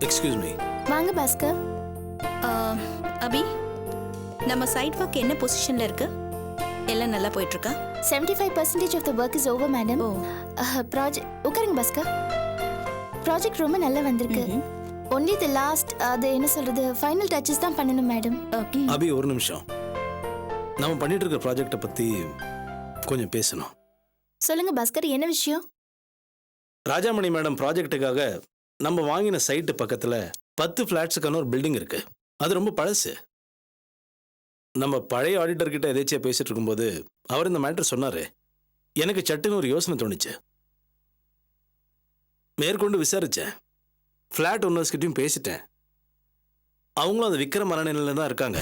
Excuse me. வாங்க பாஸ்கர். அபி, நம்ம side work என்ன பொசிஷன்ல இருக்கு? எல்லாம் நல்லா போயிட்டு இருக்கா? 75% of the work is over, madam. Project உட்காருங்க பாஸ்கர். ப்ராஜெக்ட் ரொம்ப நல்லா வந்திருக்கு. ஒன்லி தி லாஸ்ட் அது என்ன சொல்றது ஃபைனல் டச்சஸ் தான் பண்ணணும் மேடம். ஓகே அபி, ஒரு நிமிஷம். நம்ம பண்ணிட்டு இருக்க ப்ராஜெக்ட்டை பத்தி கொஞ்சம் பேசணும். சொல்லுங்க பாஸ்கர், என்ன விஷயம்? ராஜாமணி மேடம் ப்ராஜெக்ட்டுக்காக நம்ம வாங்கின சைட்டு பக்கத்துல 10 ஃபிளாட்ஸுக்கான ஒரு பில்டிங் இருக்கு. அது ரொம்ப பழசு. நம்ம பழைய ஆடிட்டர் கிட்ட எதேச்சியா பேசிட்டு இருக்கும்போது அவர் இந்த மேட்டர் சொன்னாரு. எனக்கு சட்டுன்னு ஒரு யோசனை தோணுச்சு. மேற்கொண்டு விசாரிச்சேன். ஃப்ளாட் ஓனர்ஸ் கிட்டையும் பேசிட்டேன். அவங்களும் அதை விற்கிற மனநிலையில தான் இருக்காங்க.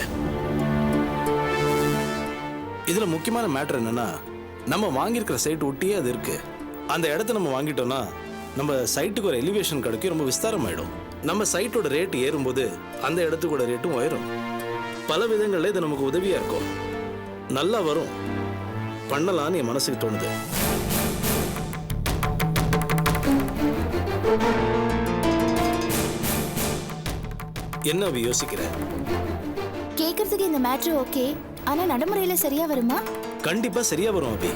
இதுல முக்கியமான மேட்டர் என்னன்னா, நம்ம வாங்கியிருக்கிற சைட் ஒட்டியே அது இருக்கு. அந்த இடத்த நம்ம வாங்கிட்டோம்னா நம்ம சைட்டுக்கு ஒரு எலிவேஷன் கிடைக்கும், ரொம்ப விஸ்தாரமாயிடும். நம்ம சைட்டோட ரேட் ஏறும்போது அந்த இடத்துக்கோட ரேட்டும் உயரும். பல விதங்கள்ல இது நமக்கு உதவியா இருக்கும். நல்லா வரும், பண்ணலான்னு என் மனசுக்கு தோணுது. என்ன அபி யோசிக்கிற? கேக்குறதுக்கு இந்த மேட்டர் ஓகே, ஆனா நடைமுறையில சரியா வருமா? கண்டிப்பா சரியா வரும் அபி.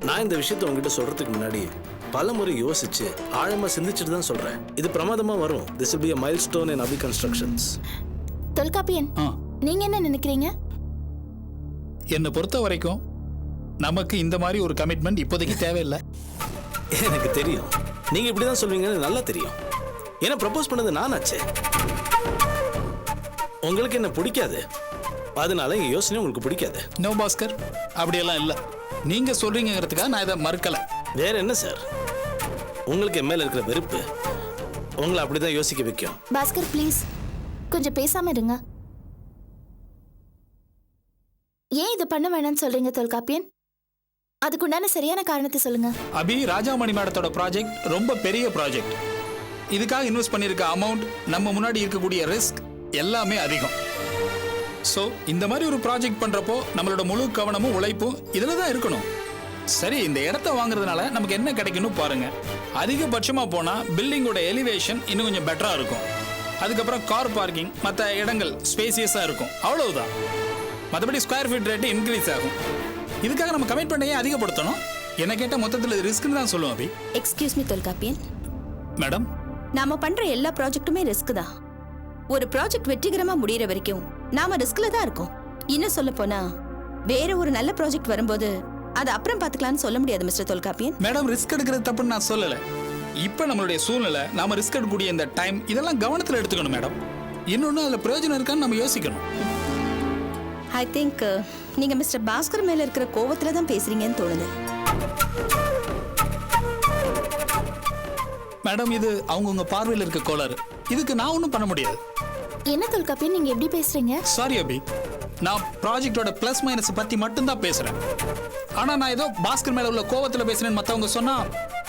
நான் இந்த விஷயத்தை உங்ககிட்ட சொல்றதுக்கு முன்னாடி பல முறை யோசிச்சு ஆழமா சிந்திச்சுட்டு தான் சொல்றேன். இது பிரமாதமா வரும். This will be a milestone in Abhi Constructions. Tholkappiyan, நீங்க என்ன நினைக்கிறீங்க? என்னை பொறுத்த வரைக்கும் நமக்கு இந்த மாதிரி ஒரு கமிட்மெண்ட் இப்போதைக்கு தேவையில்லை. எனக்கு தெரியும் நீங்க இப்படிதான் சொல்வீங்கன்னு நல்லா தெரியும். ஏன்னா ப்ரப்போஸ் பண்ணது நானாச்சே. உங்களுக்கு என்ன பிடிக்காது, அதனால எங்க யோசனை உங்களுக்கு பிடிக்காது. நோ பாஸ்கர், அப்படியெல்லாம் இல்லை. நீங்க சொல்றீங்கிறதுக்காக நான் இதை மறுக்கல. வேற என்ன சார், உங்களுக்கு என் மேல இருக்கிற வெறுப்பு உங்களை அப்படிதான் யோசிக்க வைக்கும். பாஸ்கர் ப்ளீஸ் கொஞ்சம் பேசாம இருங்க. ஏன் இது பண்ண வேணாம்னு சொல்றீங்க தொல்காப்பியன்? அதுக்குண்டான சரியான காரணத்தை சொல்லுங்க. அபி, ராஜாமணி மேடத்தோட ப்ராஜெக்ட் ரொம்ப பெரிய ப்ராஜெக்ட். இதுக்காக இன்வெஸ்ட் பண்ணியிருக்க அமௌண்ட், நம்ம முன்னாடி இருக்கக்கூடிய ரிஸ்க் எல்லாமே அதிகம். ஸோ இந்த மாதிரி ஒரு ப்ராஜெக்ட் பண்றப்போ நம்மளோட முழு கவனமும் உழைப்பும் இதில் தான் இருக்கணும். சரி, இந்த இடத்த வாங்குறதுனால நமக்கு என்ன கிடைக்கணும் பாருங்க. அதிகபட்சமா போனா பில்டிங்கோட எலிவேஷன் இன்னும் கொஞ்சம் பெட்டரா இருக்கும். அதுக்கப்புறம் கார் பார்க்கிங், மற்ற இடங்கள் ஸ்பேசியஸா இருக்கும். அவ்வளவுதான். மற்றபடி ஸ்கொயர் ஃபீட் ரேட் இன்க்ரீஸ் ஆகும். இதுக்காக நம்ம கமிட்மெண்ட்டையே அதிகப்படுத்தணும். என்ன கேட்டால் மொத்தத்தில் இது ரிஸ்க்னு தான் சொல்லுவோம் Abhi. Excuse me Tholkappiyan. Madam, நாம பண்ற எல்லா ப்ராஜெக்ட்டுமே ரிஸ்க் தான். ஒரு ப்ராஜெக்ட் வெற்றிகரமா முடியற வரைக்கும் நாம ரிஸ்க்ல தான் இருக்கோம். இன்னும் சொல்ல போனா வேற ஒரு நல்ல ப்ராஜெக்ட் வரும்போது அது அப்புறம் பார்த்துக்கலாம்னு சொல்ல முடியாது மிஸ்டர் தொல்காப்பியன். மேடம், ரிஸ்க் எடுக்கிறது தப்புன்னு நான் சொல்லலை. இப்போ நம்மளுடைய சூழ்நிலை, நாம ரிஸ்க் எடுக்கக்கூடிய இந்த டைம், இதெல்லாம் கவனத்தில் எடுத்துக்கணும் மேடம். இன்னொன்று அதில் பிரயோஜனம் இருக்கான்னு நம்ம யோசிக்கணும். ஐ திங்க் நீங்க மிஸ்டர் பாஸ்கர் மேல இருக்கிற கோவத்துல தான் பேசுறீங்கன்னு தோணுது. மேடம், இது அவங்கவுங்க பார்வையில் இருக்க கோளாறு. இதுக்கு நான் ஒன்றும் பண்ண முடியாது. என்ன தொல்காப்பியன் நீங்க எப்படி பேசுறீங்க? சாரி அபி, நான் ப்ராஜெக்டோட பிளஸ் மைனஸ் பத்தி மட்டும்தான் பேசுறேன். ஆனா நான் ஏதோ பாஸ்கர் மேல உள்ள கோவத்துல பேசுறேன்னு மத்தவங்க சொன்னா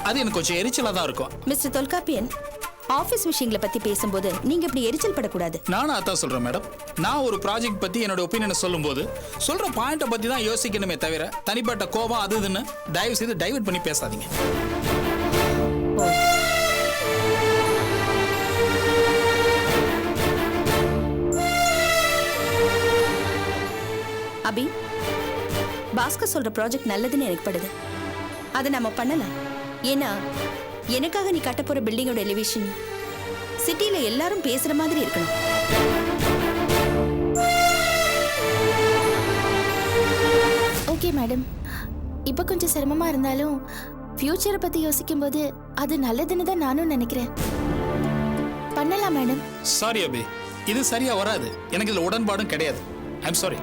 அது எனக்கு கொஞ்சம் எரிச்சலா தான் இருக்கும். மிஸ்டர் தொல்காப்பியன், ஆபீஸ் விஷயங்களை பத்தி பேசும்போது நீங்க இப்படி எரிச்சல் படக்கூடாது. நானும் அதான் சொல்றேன் மேடம். நான் ஒரு ப்ராஜெக்ட் பத்தி என்னோட ஒப்பீனியனை சொல்லும்போது சொல்ற பாயிண்ட்டை பத்தி தான் யோசிக்கணுமே தவிர தனிப்பட்ட கோபம் அது இதுன்னு தயவு செய்து டைவர்ட் பண்ணி பேசாதீங்க. அபி, பாஸ்கர் சொல்ற ப்ராஜெக்ட் நல்லதுன்னு எனக்கு படுது. அதை நம்ம பண்ணலாம். ஏன்னா எனக்காக நீ கட்ட போற பில்டிங்கோட எலிவேஷன் சிட்டில எல்லாரும் பேசுற மாதிரி இருக்கணும். ஓகே மேடம், இப்போ கொஞ்சம் சிரமமா இருந்தாலும் ஃபியூச்சரை பத்தி யோசிக்கும் போது அது நல்லதுன்னு தான் நானும் நினைக்கிறேன். பண்ணலாம் மேடம். சாரி அபி, இது சரியா வராது. எனக்கு இதுல உடன்பாடும் கிடையாது. I'm sorry.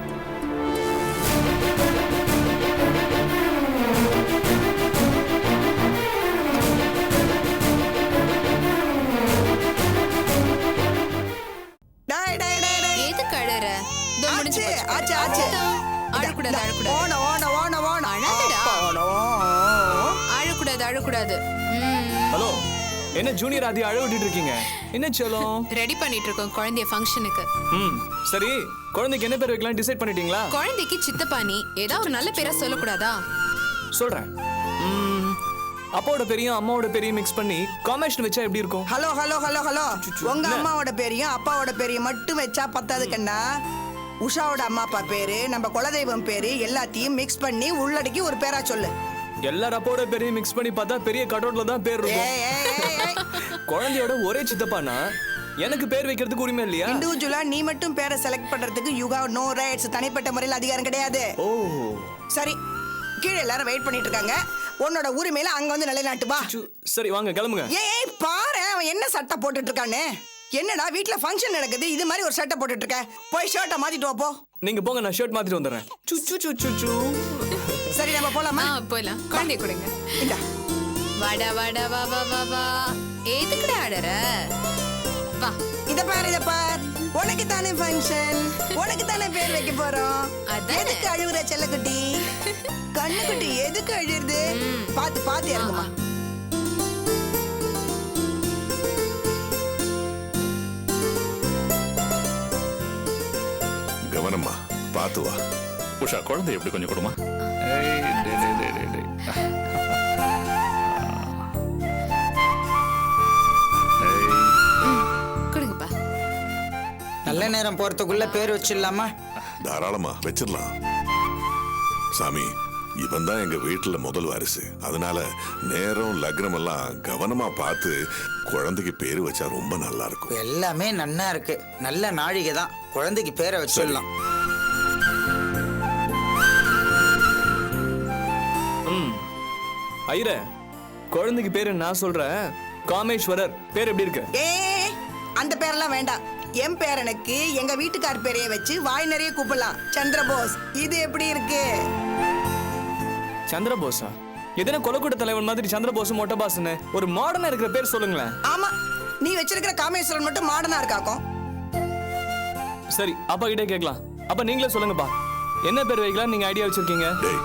அழக்கூடாது. ஹலோ, என்ன ஜூனியர் ஆதி அழ விட்டுட்டு இருக்கீங்க? என்ன சொல்லும்? ரெடி பண்ணிட்டு இருக்கோம் குழந்தைய ஃபங்க்ஷனுக்கு. சரி, குழந்தைக்கு என்ன பேர் வைக்கலாம் டிசைட் பண்ணிட்டீங்களா? குழந்தைக்கு சித்தப்பாணி ஏதாவது ஒரு நல்ல பேரா சொல்லக்கூடாதா? சொல்றேன். அப்பாவோட பேரையும் அம்மாவோட பேரையும் மிக்ஸ் பண்ணி காம்பினேஷன் வச்சா எப்படி இருக்கும்? ஹலோ ஹலோ ஹலோ ஹலோ உங்க அம்மாவோட பேரையும் அப்பாவோட பேரையும் மட்டும் வச்சா பத்தாது கண்ணா. உஷாவோட அம்மா அப்பா பேரு, நம்ம குலதெய்வம் பேரு எல்லாத்தையும் மிக்ஸ் பண்ணி உள்ளடக்கி ஒரு பேரா சொல்லு. எல்லா அப்பாவோட பேரையும் மிக்ஸ் பண்ணி பார்த்தா பெரிய கடவுட்ல தான் பேர் இருக்கும். ஏய், ஏய், ஏய், ஏய். குழந்தையோட ஒரே சித்தப்பானா எனக்கு பேர் வைக்கிறதுக்கு உரிமை இல்லையா? இண்டிவிஜுவலா நீ மட்டும் பேரை செலக்ட் பண்றதுக்கு யூ ஹேவ் நோ ரைட்ஸ். தனிப்பட்ட முறையில் அதிகாரம் கிடையாது. ஓ சரி, கீழே எல்லாரும் வெயிட் பண்ணிட்டு இருக்காங்க. உன்னோட உரிமையில அங்க வந்து நிலைநாட்டு வா. சரி வாங்க கிளம்புங்க. ஏய் பாரு அவன் என்ன சட்டை போட்டுட்டு இருக்கான்னு. என்னடா வீட்ல ஃபங்க்ஷன் நடக்குது, இது மாதிரி ஒரு சட்டை போட்டுட்டு இருக்க? போய் ஷர்ட்டை மாத்திட்டு வா போ. நீங்க போங்க, நான் ஷர்ட் மாத்திட்டு வந்துடுறேன். சு சு சு சு சு. சரி நம்ம போலாமா? போயிடலாம். குழந்தைய கொடுங்க. இந்தா. வாடா வாடா வா வா வா வா. எதுக்குடா ஆடுற? வா. இத பார் உனக்கு தானே ஃபங்க்ஷன், உனக்கு தானே பேர் வைக்க போறோம். அதானே. எதுக்கு அழுகுற செல்லக்குட்டி? கண்ணுக்குட்டி எதுக்கு அழுகுது? பாத்து பாத்து இறங்குமா. கவனமா பாத்து வா. உஷா குழந்தை எப்படி கொஞ்சம் கொடுமா. கொடுங்கப்பா. நல்ல நேரம் போறதுக்குள்ள பேர் வச்சிடலாமா? தாராளமா வச்சிடலாம். சாமி, இவன் தான் எங்க வீட்டுல முதல் வாரிசு. அதனால நேரம் லக்னம் எல்லாம் கவனமா பார்த்து குழந்தைக்கு பேரு வச்சா ரொம்ப நல்லா இருக்கும். எல்லாமே நன்னா இருக்கு. நல்ல நாழிகை தான். குழந்தைக்கு பேரை வச்சிடலாம். ஐயரே, குழந்தைக்கு பேரு நான் சொல்றேன். காமேஸ்வரர் பேர் எப்படி இருக்கு? ஏய் அந்த பேரெல்லாம் வேண்டாம். என் பேரனுக்கு எங்க வீட்டுக்கார் பேரையே வச்சு வாய் நிறைய கூப்பிடலாம். சந்திரபோஸ். இது எப்படி இருக்கு? சந்திரபோஸா? எதனா கொலக்கூட்ட தலைவன் மாதிரி சந்திரபோஸ் மொட்டபாஸ்னு ஒரு மாடர்னா இருக்கிற பேர் சொல்லுங்களேன். ஆமா, நீ வச்சிருக்கிற காமேஸ்வரன் மட்டும் மாடர்னா இருக்காக்கும். சரி அப்பா கிட்டே கேட்கலாம். அப்ப நீங்களே சொல்லுங்கப்பா, என்ன பேர் வைக்கலாம் நீங்க ஐடியா வச்சிருக்கீங்க? டேய்,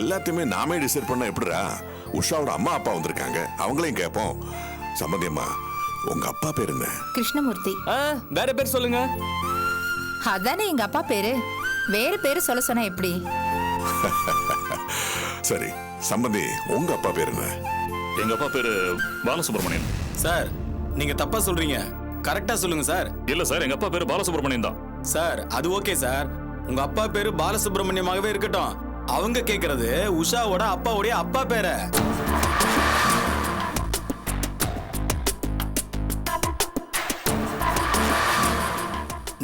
எல்லாத்தையுமே நாமே டிசைட் பண்ண எப்படிடா? உஷாவோட அம்மா அப்பா வந்திருக்காங்க, அவங்களையும் கேட்போம். சம்பந்தியம்மா, உங்க அப்பா பேர் என்ன? கிருஷ்ணமூர்த்தி. வேற பேர் சொல்லுங்க. அதானே எங்க அப்பா பேரு. வேற பேரு சொல்ல சொன்னா எப்படி? சரி சம்பந்தி, உங்க அப்பா பேர் என்ன? எங்க அப்பா பேரு பாலசுப்ரமணியன். சார் நீங்க தப்பா சொல்றீங்க. கரெக்டா சொல்லுங்க சார். இல்ல சார், எங்க அப்பா பேரு பாலசுப்ரமணியன் தான். சார் அது ஓகே சார். உங்க அப்பா பேரு பாலசுப்ரமணியமாகவே இருக்கட்டும். அவங்க கேக்குறது உஷாவோட அப்பாவுடைய அப்பா பேரை.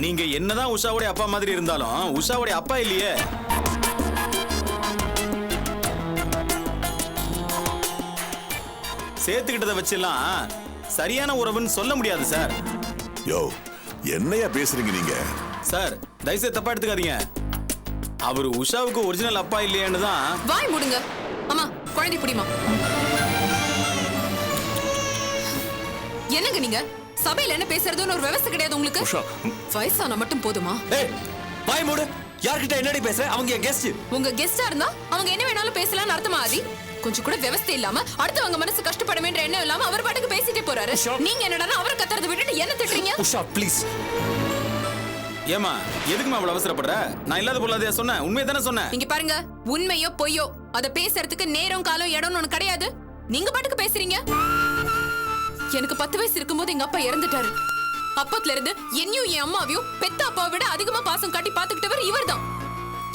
நீங்க என்னதான் உஷாவுடைய அப்பா மாதிரி இருந்தாலும் உஷாவுடைய அப்பா இல்லையே. சேர்த்துக்கிட்டதை வச்செல்லாம் சரியான உறவுன்னு சொல்ல முடியாது சார். யோ, என்னையா பேசுறீங்க நீங்க? சார் தயவுசெய்து தப்பா எடுத்துக்காதீங்க. அவரு உஷாவுக்கு ஒரிஜினல் அப்பா இல்லையான்னு தான். வாய் மூடுங்க. அம்மா குழந்தை பிடிமா. என்னங்க நீங்க சபையில என்ன பேசுறதுன்னு ஒரு விவசாய கிடையாது உங்களுக்கு? உஷா, வயசான மட்டும் போதுமா? ஏய் வாய் மூடு. யார்கிட்ட என்னடி பேசுற? அவங்க என் கெஸ்ட். உங்க கெஸ்டா இருந்தா அவங்க என்ன வேணாலும் பேசலாம்னு அர்த்தமா? ஆதி கொஞ்சம் கூட விவசாய இல்லாம அடுத்தவங்க மனசு கஷ்டப்படுமேன்ற எண்ணம் இல்லாம அவர் பாட்டுக்கு பேசிட்டே போறாரு. நீங்க என்னடா அவர் கத்துறதை விட்டுட்டு என்ன திட்டுறீங்க? உஷா ப்ளீஸ். ஏமா எதுக்குமா அவ்வளவு அவசரப்படுற? நான் இல்லாத பொருளாதையா சொன்னேன், உண்மையை தானே சொன்னேன். இங்க பாருங்க, உண்மையோ பொய்யோ அத பேசுறதுக்கு நேரம் காலம் இடம்னு ஒண்ணு கிடையாது. நீங்க பாட்டுக்கு பேசுறீங்க. எனக்கு 10 வயசு இருக்கும்போது எங்க அப்பா இறந்துட்டாரு. அப்பத்துல இருந்து என்னையும் என் அம்மாவையும் பெத்த அப்பாவை விட அதிகமா பாசம் காட்டி பாத்துக்கிட்டவர் இவர்தான்.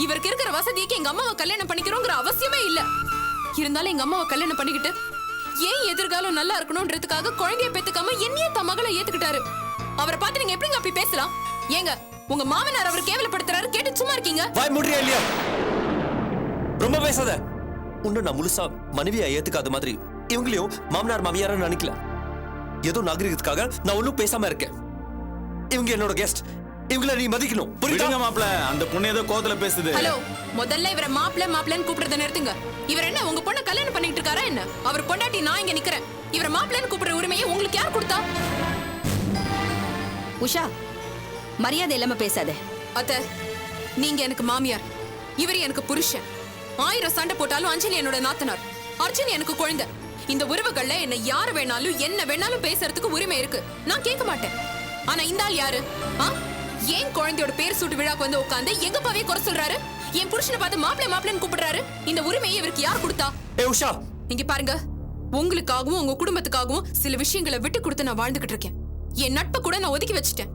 இவருக்கு இருக்கிற வசதிக்கு எங்க அம்மாவை கல்யாணம் பண்ணிக்கிறோங்கிற அவசியமே இல்ல. இருந்தாலும் எங்க அம்மாவை கல்யாணம் பண்ணிக்கிட்டு ஏன் எதிர்காலம் நல்லா இருக்கணும்ன்றதுக்காக குழந்தைய பெத்துக்காம என்னையே தன் மகளை ஏத்துக்கிட்டாரு. அவரை பார்த்து நீங்க எப்படிங்க அப்படி பேசலாம்? ஏங்க உங்க மாமனார் அவர் கேவலப்படுத்துறாரு கேட்டு சும்மா இருக்கீங்க? வாய் மூடுறியா இல்லையா? ரொம்ப பேசாத. உன்னை நான் முழுசா மனைவியா ஏத்துக்காத மாதிரி இவங்களையும் மாமனார் மாமியார நினைக்கல. ஏதோ நாகரிகத்துக்காக நான் ஒன்னும் பேசாம இருக்கேன். இவங்க என்னோட கெஸ்ட். இவங்கள நீ மதிக்கணும். புரியுதுங்க மாப்ள, அந்த பொண்ணு ஏதோ கோவத்துல பேசுது. ஹலோ, முதல்ல இவரை மாப்பிள்ளன்னு கூப்பிடுறத நிறுத்துங்க. இவர் என்ன உங்க பொண்ணை கல்யாணம் பண்ணிட்டு இருக்காரா என்ன? அவர் பொண்டாட்டி நான் இங்க நிக்கிறேன். இவரை மாப்பிள்ளன்னு கூப்பிடுற உரிமையை உங்களுக்கு யார் கொடுத்தா? உஷா, மரியாதை இல்லாம பேசாத. அத்தை, நீங்க எனக்கு மாமியார், இவர் எனக்கு புருஷன். 1000 சண்டை போட்டாலும் அஞ்சலி என்னோட நாத்தனார், அர்ஜுன் எனக்கு குழந்தை. இந்த உறவுகள்ல என்ன யாரு வேணாலும் என்ன வேணாலும் பேசுறதுக்கு உரிமை இருக்கு. நான் கேட்க மாட்டேன். ஆனா இந்த ஆள் யாரு? ஏன் குழந்தையோட பேர் சூட்டு விழாக்கு வந்து உட்காந்து எங்க பாவே குறை சொல்றாரு? என் புருஷனை பார்த்து மாப்பிள்ளன்னு கூப்பிடுறாரு. இந்த உரிமையை இவருக்கு யார் கொடுத்தா? ஏ உஷா, இங்க பாருங்க, உங்களுக்காகவும் உங்க குடும்பத்துக்காகவும் சில விஷயங்களை விட்டு கொடுத்து நான் வாழ்ந்துகிட்டு இருக்கேன். என் நட்பை கூட நான் ஒதுக்கி வச்சுட்டேன்.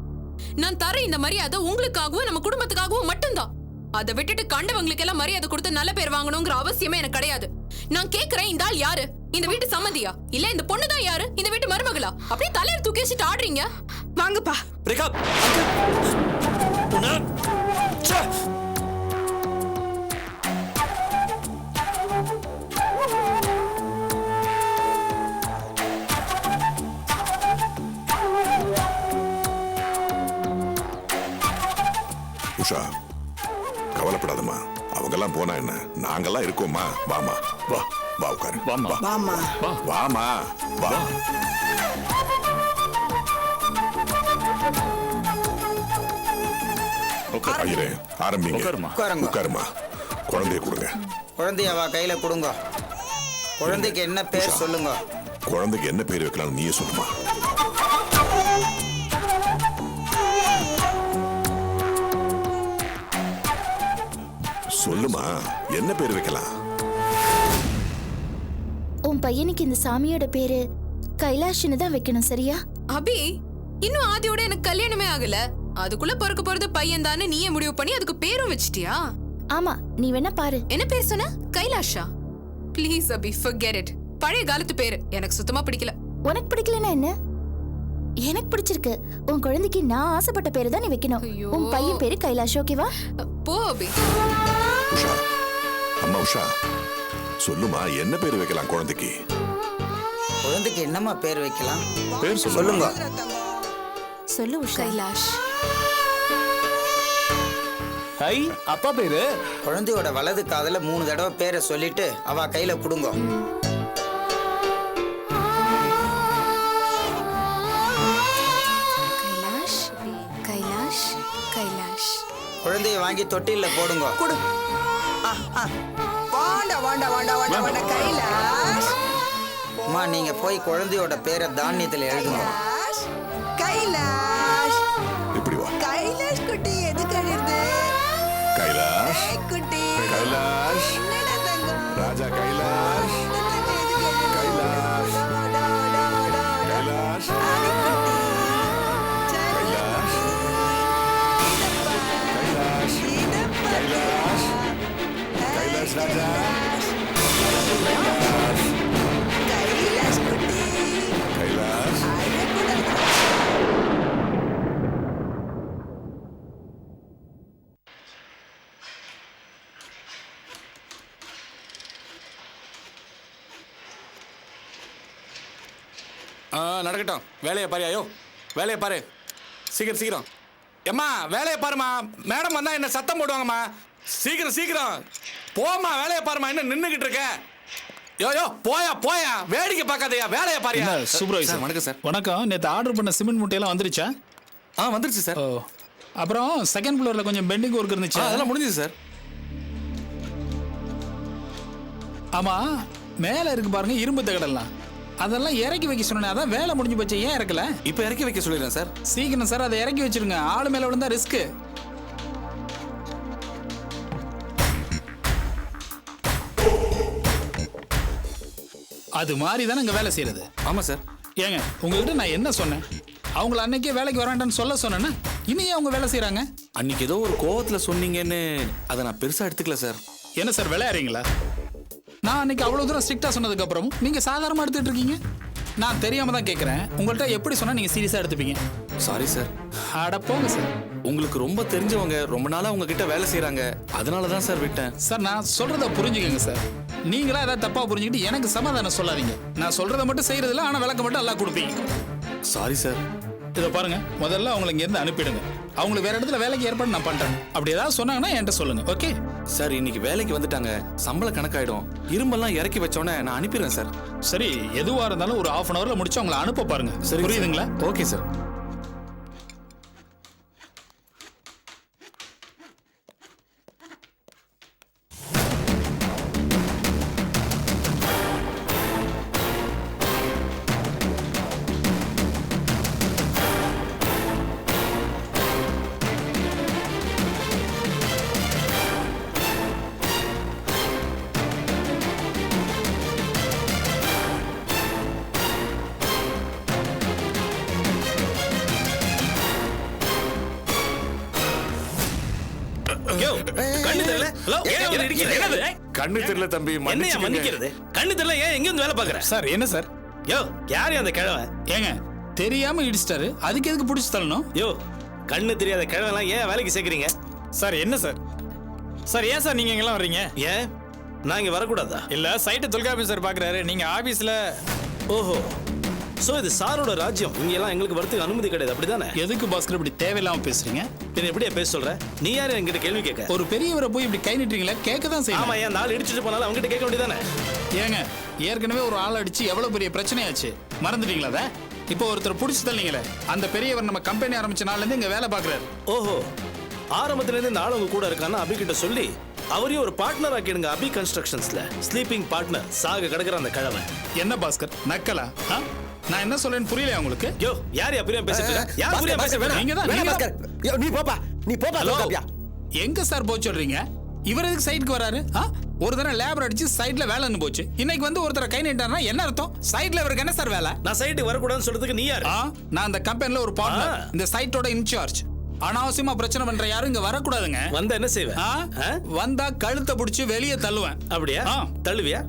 நான் தர இந்த மரியாதை உங்களுக்காகவும் நம்ம குடும்பத்துக்காகவும் மட்டும்தான். அதை விட்டுட்டு கண்டவங்களுக்கு எல்லாம் மரியாதை கொடுத்து நல்ல பேர் வாங்கணுங்கிற அவசியமே எனக்கு கிடையாது. நான் கேக்குறேன், இந்த ஆள் யாரு? இந்த வீட்டு சம்மந்தியா இல்ல இந்த பொண்ணுதான் யாரு? இந்த வீட்டு மருமகளா? அப்படியே தலையில தூக்கி வச்சுட்டு ஆடுறீங்க. வாங்கப்பா. ரேகா, உன்னை- ச்சே! உஷா கவலைப்படாதம்மா, அவங்கெல்லாம் போனா என்ன, நாங்கெல்லாம் இருக்கோம்மா. வாமா, வா வா உட்காரு. வாம்மா. வாமா. வாமா வா. உட்காரு. ஐயரே ஆரம்பிங்க. உட்காருமா. உட்காருங்க. உட்காருமா. குழந்தைய கொடுங்க. குழந்தைய அவ கையில கொடுங்க. குழந்தைக்கு என்ன பேர் சொல்லுங்க. குழந்தைக்கு என்ன பேர் வைக்கலாம் நீயே சொல்லுமா. சொல்லுமா, என்ன பேர் வைக்கலாம்? உன் பையனுக்கு இந்த சாமியோட பேரு கைலாஷ்னு தான் வைக்கணும், சரியா? அபி, இன்னும் ஆதியோட எனக்கு கல்யாணமே ஆகல. அதுக்குள்ள பிறக்க போறது பையன் தானே நீயே முடிவு பண்ணி அதுக்கு பேரும் வச்சிட்டியா? ஆமா, நீ வேணா பாரு. என்ன பேர் சொன்ன? கைலாஷா? Please Abhi, forget it. பழைய காலத்து பேரு எனக்கு சுத்தமா பிடிக்கல. உனக்கு பிடிக்கலன்னா என்ன? எனக்கு பிடிச்சிருக்கு. உன் குழந்தைக்கு நான் ஆசைப்பட்ட பேரு தான் நீ வைக்கணும். ஐயோ. உன் பையன் பேரு கைலாஷ், ஓகேவா? போ அபி. உஷா, அம்மா உஷா, சொல்லுமா, என்ன பேர் வைக்கலாம் குழந்தைக்கு? குழந்தைக்கு என்னம்மா பேர் வைக்கலாம்? பேர் சொல்லுங்க. சொல்லு உஷா. கைலாஷ். ஹை, அப்பா பேரு? குழந்தையோட வலது காதுல 3 தடவை பேரை சொல்லிட்டு அவ கையில கொடுங்க. கைலாஷ், கைலாஷ், கைலாஷ். குழந்தைய வாங்கி தொட்டில்ல போடுங்க. கொடு. வாண்டா வாண்டா வாண்டா வாண்டா வாண்டா கைலாஷ். அம்மா நீங்க போய் குழந்தையோட பேரை தானியத்துல எழுதுங்க. கைலாஷ், கைலாஷ், இப்படி வா. கைலாஷ் குட்டி எதுக்கு அழுது? கைலாஷ், ஏய் குட்டி. கைலாஷ், என்னடா தங்கம்? ராஜா கைலாஷ், கைலாஷ், கைலாஷ், கைலாஷ், கைலாஷ், கைலாஷ், கைலாஷ் ராஜா, கைலாஷ், கைலாஷ் குட்டி. கைலாஷ். நடக்கட்டும். வேலையை பாரு. ஐயோ, வேலையை பாரு. சீக்கிரம் சீக்கிரம். எம்மா வேலையை பாருமா. மேடம் வந்தா என்ன சத்தம் போடுவாங்கம்மா. சீக்கிரம் சீக்கிரம் போம்மா, வேலையை பாருமா. என்ன நின்னுகிட்டு இருக்க? யோ போயா போயா, வேடிக்கை பார்க்காதயா, வேலையை பாரியா. சூப்பர்வைசர் வணக்கம் சார். வணக்கம். நேற்று ஆர்டர் பண்ண சிமெண்ட் மூட்டையெல்லாம் வந்துருச்சா? வந்துருச்சு சார். ஓ, அப்புறம் செகண்ட் ஃப்ளோர்ல கொஞ்சம் பெண்டிங் ஒர்க் இருந்துச்சு. அதெல்லாம் முடிஞ்சுது சார். ஆமா, மேல இருக்கு பாருங்க இரும்பு தகடெல்லாம், அதெல்லாம் இறக்கி வைக்க சொன்னேன். அதான் வேலை முடிஞ்சு போச்சு. ஏன் இறக்கல? இப்போ இறக்கி வைக்க சொல்லிடுறேன் சார். சீக்கிரம் சார், அதை இறக்கி வச்சிருங்க. ஆளு மேல விழுந்தா ரிஸ்க். அது மாதிரி தானே இங்க வேலை செய்யறது. ஆமா சார். ஏங்க, உங்ககிட்ட நான் என்ன சொன்னேன்? அவங்கள அன்னைக்கே வேலைக்கு வர வேண்டாம்னு சொல்ல சொன்னேன்னா இனியே அவங்க வேலை செய்யறாங்க. அன்னைக்கு ஏதோ ஒரு கோவத்துல சொன்னீங்கன்னு அதை நான் பெருசா எடுத்துக்கல சார். என்ன சார் விளையாடுறீங்களா? நான் அன்னைக்கு அவ்வளவு தூரம் ஸ்ட்ரிக்டா சொன்னதுக்கு அப்புறமும் நீங்க சாதாரணமா எடுத்துட்டு இருக்கீங்க. நான் தெரியாம தான் கேட்கறேன். உங்கள்கிட்ட எப்படி சொன்னா நீங்க சீரியஸா எடுத்துப்பீங்க? Sorry sir. அட போங்க சார். உங்களுக்கு ரொம்ப தெரிஞ்சவங்க, ரொம்ப நாளா உங்ககிட்ட வேலை செய்யறாங்க, அதனால தான் சார் விட்டேன். சார், நான் சொல்றத புரிஞ்சுக்கங்க சார். நீங்களா ஏதாவது தப்பா புரிஞ்சுக்கிட்டு எனக்கு சமாதானம் சொல்லாதீங்க. நான் சொல்றத மட்டும் செய்யறதில்ல, ஆனா விளக்க மட்டும் எல்லாம் கொடுப்பீங்க. Sorry sir. இதை பாருங்க, முதல்ல அவங்களை இங்க இருந்து அனுப்பிடுங்க. அவங்களுக்கு வேற இடத்துல வேலைக்கு ஏற்பாடு நான் பண்றேன். அப்படி ஏதாவது சொன்னாங்கன்னா என்கிட்ட சொல்லுங்க. ஓகே சார், இன்னைக்கு வேலைக்கு வந்துட்டாங்க, சம்பளம் கணக்காயிடும். இரும்பெல்லாம் இறக்கி வச்சோன்னே நான் அனுப்பிடுறேன் சார். சரி, எதுவா இருந்தாலும் ஒரு 1/2 hourல முடிச்சு அவங்களை அனுப்ப பாருங்க. சரி, புரியுதுங்களா? Okay sir. கண்ணு தெரியல ஹலோ ஏன் அவரை இடிக்கிறீங்க? கண்ணு தெரியல தம்பி, என்னையா மன்னிச்சுக்கங்க. மன்னிக்கிறது? கண்ணு தெரியல ஏன் எங்க வந்து வேலை பாக்குற? சார் என்ன சார்? யோ யாரு அந்த கிழவன்? ஏங்க தெரியாம இடிச்சிட்டாரு, அதுக்கு எதுக்கு பிடிச்சி தள்ளணும்? யோ கண்ணு தெரியாத கிழவெல்லாம் ஏன் வேலைக்கு சேர்க்கறீங்க? சார் என்ன சார்? சார் ஏன் சார் நீங்க எங்கெல்லாம் வர்றீங்க? ஏன் நான் இங்க வரக்கூடாதா? இல்ல சைட்டு தொல்காப்பி சார் பாக்குறாரு, நீங்க ஆபீஸ்ல. ஓஹோ, சோ இது சாரோட ராஜ்யம், இங்க எல்லாம் எங்களுக்கு வரதுக்கு அனுமதி கிடையாது, அப்படிதானே? எதுக்கு பாஸ்கர் இப்படி தேவையில்லாம பேசுறீங்க? பின்ன எப்படியா பேச சொல்ற? நீ யாரு என்கிட்ட கேள்வி கேட்க? ஒரு பெரியவரை போய் இப்படி கை நீட்டுறீங்களா? கேட்க தான் ஆமா, செய்யணும். ஏன் நாள் இடிச்சிட்டு போனாலும் அவங்ககிட்ட கேட்க வேண்டியதானே? ஏங்க ஏற்கனவே ஒரு ஆள் அடிச்சு எவ்வளவு பெரிய பிரச்சனையாச்சு, மறந்துட்டீங்களா அத? இப்போ ஒருத்தர் பிடிச்சி தள்ளீங்களே, அந்த பெரியவர் நம்ம கம்பெனி ஆரம்பிச்ச நாள்ல இருந்து இங்க வேலை பாக்குறாரு. ஓஹோ, ஆரம்பத்துல இருந்து நாள் உங்க கூட இருக்கான்னு அபி கிட்ட சொல்லி அவரையும் ஒரு பார்ட்னர் ஆக்கிடுங்க. அபி கன்ஸ்ட்ரக்ஷன்ஸ்ல ஸ்லீப்பிங் பார்ட்னர், சாக கிடக்குற அந்த கிழவன். என்ன பாஸ்கர் நக்கலா? ஆ? நான் என்ன சொல்றேன்னு புரியல உங்களுக்கு? யோ யார் புரியா பேசிட்டு இருக்க? யார் புரியா பேச வேணாம். நீங்க தான் நீ போப்பா, நீ போப்பா தொல்காப்பியா. எங்க சார் போச்சு சொல்றீங்க? இவர் எதுக்கு சைட்டுக்கு வராரு? ஒரு தடவை லேபர் அடிச்சு சைட்ல வேலைன்னு போச்சு, இன்னைக்கு வந்து ஒருத்தர கை நீட்டாருன்னா என்ன அர்த்தம்? சைட்ல இவருக்கு என்ன சார் வேலை? நான் சைட்டுக்கு வரக்கூடாதுன்னு சொல்றதுக்கு நீ யாரு? நான் இந்த கம்பெனில ஒரு பார்ட்னர், இந்த சைட்டோட இன்சார்ஜ். அனாவசியமா பிரச்சனை பண்ற யாரும் இங்க வரக்கூடாதுங்க. வந்தா என்ன செய்வேன்? வந்தா கழுத்தை பிடிச்சு வெளியே தள்ளுவேன். அப்படியா? தள்ளுவியா?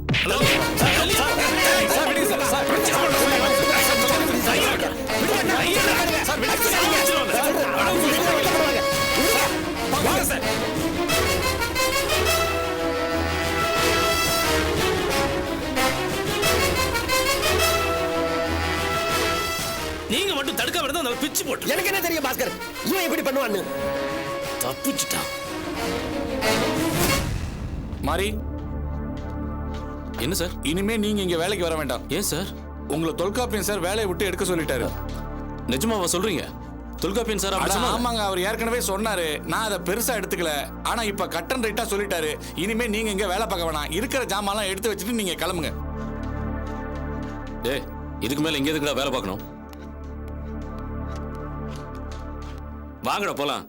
நீங்க மட்டும் தடுக்க வரதான் அந்த பிச்சு போட்டு. எனக்கு என்ன தெரியும் பாஸ்கர், இவன் எப்படி பண்ணுவான்னு? தப்பிச்சுட்டான். மாரி என்ன சார்? இனிமே நீங்க இங்க வேலைக்கு வர வேண்டாம். ஏன் சார்? உங்களை தொல்காப்பியன் சார் வேலையை விட்டு எடுக்க சொல்லிட்டாரு. நிஜமாவா சொல்றீங்க? தொல்காப்பியன் சார் அப்படி சொன்னாரா? ஆமாங்க, அவர் ஏற்கனவே சொன்னாரு. நான் அதை பெருசா எடுத்துக்கல. ஆனா இப்ப கட் அண்ட் ரைட்டா சொல்லிட்டாரு. இனிமே நீங்க இங்க வேலை பார்க்க வேணாம், இருக்கிற ஜாமான்லாம் எடுத்து வச்சுட்டு நீங்க கிளம்புங்க. டேய், இதுக்கு மேல இங்க எதுக்குடா வேலை பார்க்கணும்? வாங்கடா போலாம்.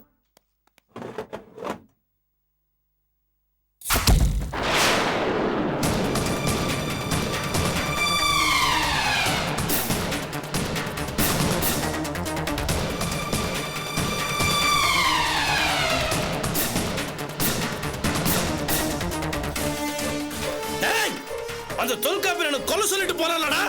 அந்த தொல்காப்பியனை கொலை சொல்லிட்டு போறான்லடா.